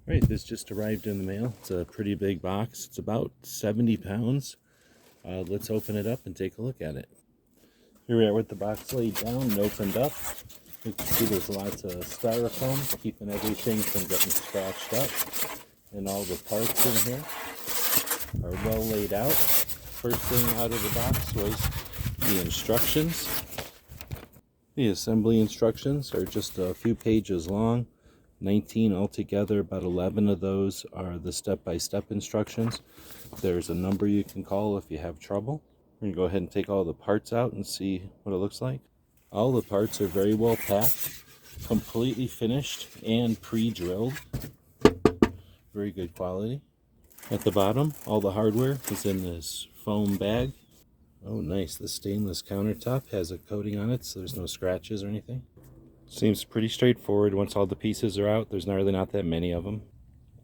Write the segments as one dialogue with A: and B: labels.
A: Right, this just arrived in the mail. It's a pretty big box. It's about 70 pounds. Let's open it up and take a look at it. Here we are with the box laid down and opened up. You can see there's lots of styrofoam keeping everything from getting scratched up. And all the parts in here are well laid out. First thing out of the box was the instructions. The assembly instructions are just a few pages long. 19 altogether. About 11 of those are the step-by-step instructions. There's a number you can call if you have trouble. We're going to go ahead and take all the parts out and see what it looks like. All the parts are very well packed, completely finished and pre-drilled. Very good quality. At the bottom, all the hardware is in this foam bag. Oh nice, the stainless countertop has a coating on it so there's no scratches or anything. Seems pretty straightforward. Once all the pieces are out, there's really not that many of them.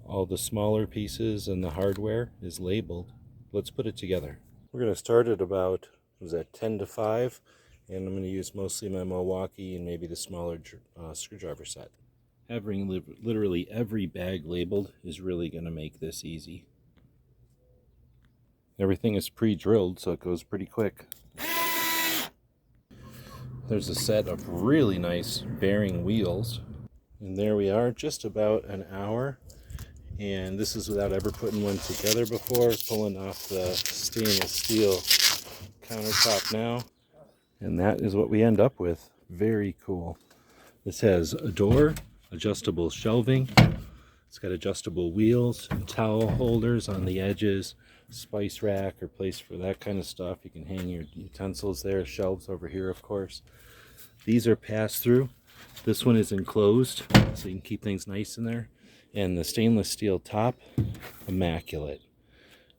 A: All the smaller pieces and the hardware is labeled. Let's put it together. We're going to start at about, was that 10 to 5, and I'm going to use mostly my Milwaukee and maybe the smaller screwdriver set. Having literally every bag labeled is really going to make this easy. Everything is pre-drilled, so it goes pretty quick. There's a set of really nice bearing wheels. And there we are, just about an hour. And this is without ever putting one together before. Pulling off the stainless steel countertop now. And that is what we end up with. Very cool. This has a door, adjustable shelving. It's got adjustable wheels, towel holders on the edges, spice rack or place for that kind of stuff. You can hang your utensils there, shelves over here of course. These are pass-through. This one is enclosed, so you can keep things nice in there. And the stainless steel top, immaculate.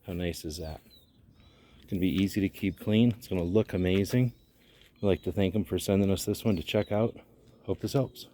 A: How nice is that? It's going to be easy to keep clean. It's going to look amazing. I'd like to thank them for sending us this one to check out. Hope this helps.